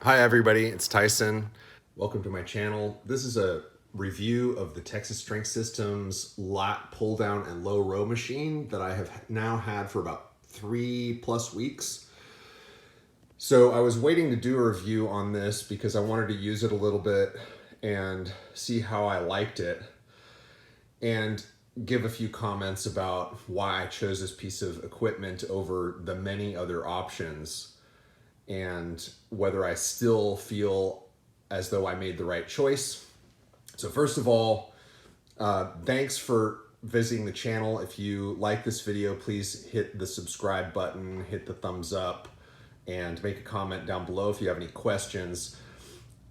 Hi everybody, it's Tyson. Welcome to my channel. This is a review of the Texas Strength Systems lat pull down and low row machine that I have now had for about 3+ weeks. So I was waiting to do a review on this because I wanted to use it a little bit and see how I liked it and give a few comments about why I chose this piece of equipment over the many other options and whether I still feel as though I made the right choice. So first of all, thanks for visiting the channel. If you like this video, please hit the subscribe button, hit the thumbs up, and make a comment down below if you have any questions.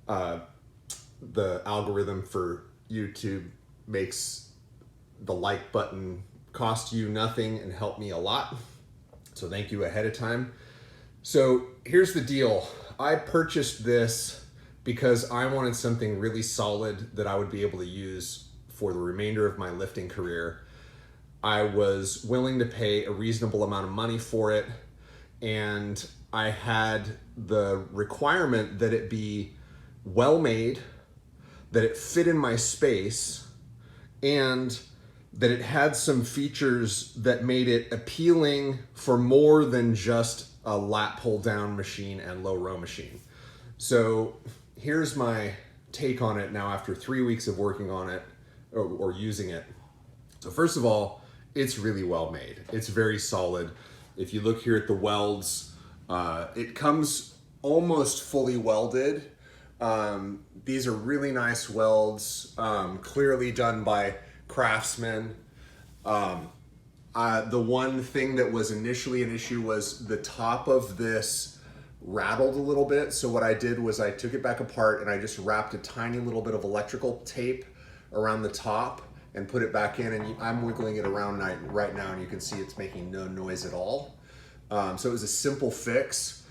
The algorithm for YouTube makes the like button cost you nothing and help me a lot. So thank you ahead of time. So here's the deal. I purchased this because I wanted something really solid that I would be able to use for the remainder of my lifting career. I was willing to pay a reasonable amount of money for it, and I had the requirement that it be well made, that it fit in my space, and that it had some features that made it appealing for more than just a lat pull down machine and low row machine. So here's my take on it now after 3 weeks of working on it or using it. So first of all, it's really well made. It's very solid. If you look here at the welds, it comes almost fully welded. These are really nice welds, clearly done by craftsmen. The one thing that was initially an issue was the top of this rattled a little bit. So what I did was I took it back apart and I just wrapped a tiny little bit of electrical tape around the top and put it back in, and I'm wiggling it around right now and you can see it's making no noise at all. So it was a simple fix.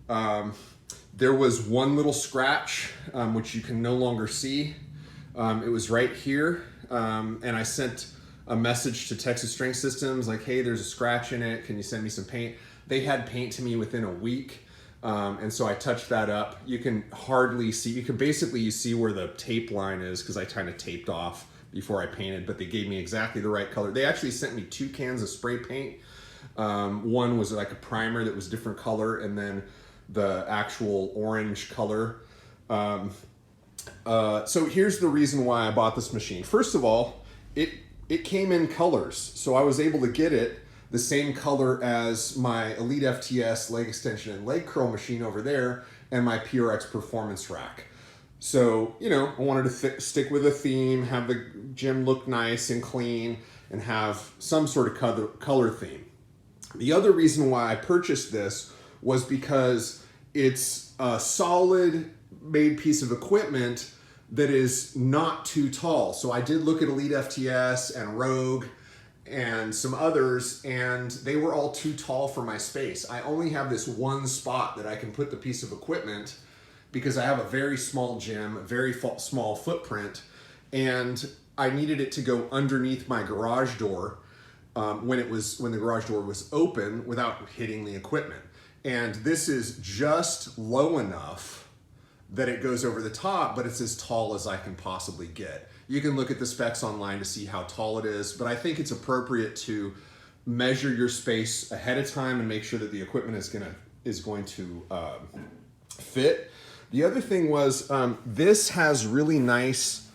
There was one little scratch, which you can no longer see. It was right here, and I sent a message to Texas Strength Systems like, hey, there's a scratch in it. Can you send me some paint? They had paint to me within a week. And so I touched that up. You can hardly see, you can basically see where the tape line is because I kind of taped off before I painted, but they gave me exactly the right color. They actually sent me 2 cans of spray paint. One was like a primer that was different color, and then the actual orange color. So here's the reason why I bought this machine. First of all, it came in colors. So I was able to get it the same color as my Elite FTS leg extension and leg curl machine over there and my PRX performance rack. So, you know, I wanted to stick with a theme, have the gym look nice and clean, and have some sort of color theme. The other reason why I purchased this was because it's a solid made piece of equipment that is not too tall. So I did look at Elite FTS and Rogue and some others, and they were all too tall for my space. I only have this one spot that I can put the piece of equipment because I have a very small gym, a very small footprint, and I needed it to go underneath my garage door when the garage door was open without hitting the equipment. And this is just low enough that it goes over the top, but it's as tall as I can possibly get. You can look at the specs online to see how tall it is, but I think it's appropriate to measure your space ahead of time and make sure that the equipment is going to fit. The other thing was this has really nice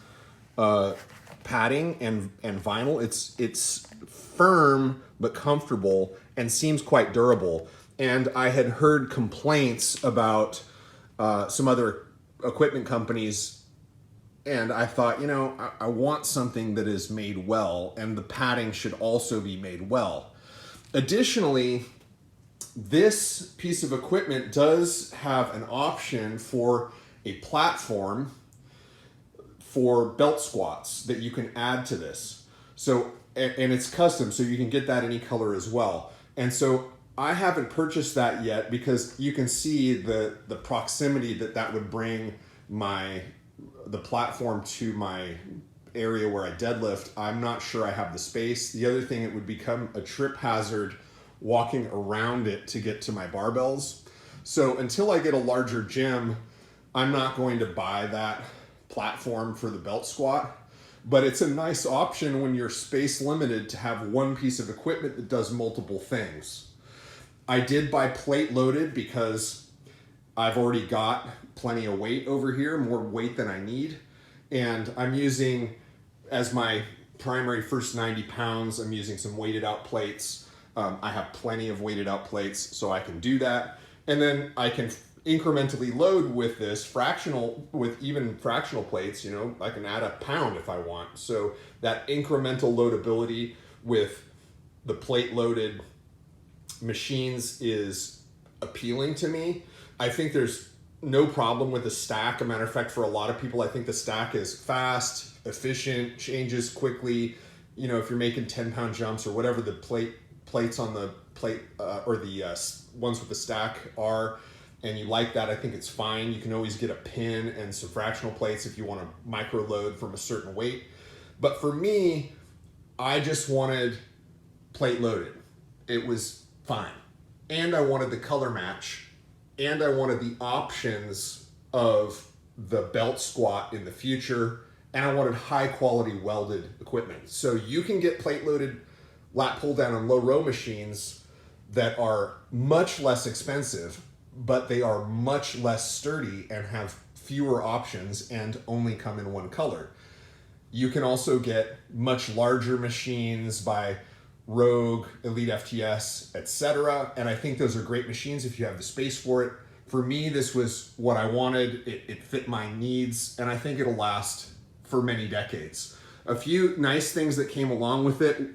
padding and vinyl. It's firm but comfortable and seems quite durable. And I had heard complaints about some other equipment companies, and I thought, you know, I want something that is made well, and the padding should also be made well. Additionally, this piece of equipment does have an option for a platform for belt squats that you can add to this. So, and it's custom, so you can get that any color as well. And so I haven't purchased that yet because you can see the proximity that would bring the platform to my area where I deadlift. I'm not sure I have the space. The other thing, it would become a trip hazard walking around it to get to my barbells. So until I get a larger gym, I'm not going to buy that platform for the belt squat, but it's a nice option when you're space limited to have one piece of equipment that does multiple things. I did buy plate loaded because I've already got plenty of weight over here, more weight than I need. And I'm using, as my primary first 90 pounds, I'm using some weighted out plates. I have plenty of weighted out plates, so I can do that. And then I can incrementally load with this with even fractional plates, you know, I can add a pound if I want. So that incremental loadability with the plate loaded machines is appealing to me. I think there's no problem with the stack. A matter of fact, for a lot of people, I think the stack is fast, efficient, changes quickly. You know, if you're making 10-pound jumps or whatever the plates on the plate or the ones with the stack are, and you like that, I think it's fine. You can always get a pin and some fractional plates if you want to micro load from a certain weight. But for me, I just wanted plate loaded. It was fine. And I wanted the color match, and I wanted the options of the belt squat in the future, and I wanted high quality welded equipment. So you can get plate loaded lat pull down and low row machines that are much less expensive, but they are much less sturdy and have fewer options and only come in one color. You can also get much larger machines by Rogue, Elite FTS, etc. And I think those are great machines if you have the space for it. For me, this was what I wanted. It fit my needs, and I think it'll last for many decades. A few nice things that came along with it.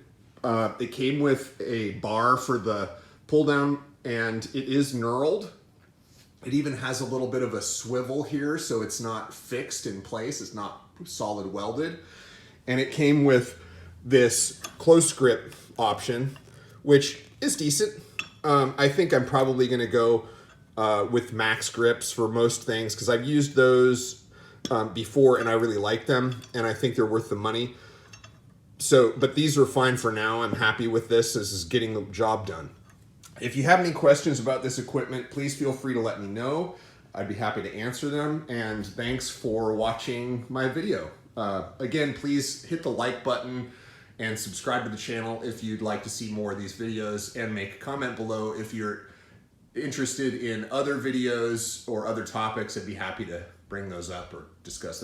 It came with a bar for the pull down, and it is knurled. It even has a little bit of a swivel here, so it's not fixed in place. It's not solid welded. And it came with this close grip option, which is decent. I think I'm probably gonna go with max grips for most things because I've used those before and I really like them, and I think they're worth the money. So, but these are fine for now. I'm happy with this. This is getting the job done. If you have any questions about this equipment, please feel free to let me know. I'd be happy to answer them. And thanks for watching my video. Again, please hit the like button and subscribe to the channel if you'd like to see more of these videos, and make a comment below if you're interested in other videos or other topics. I'd be happy to bring those up or discuss them.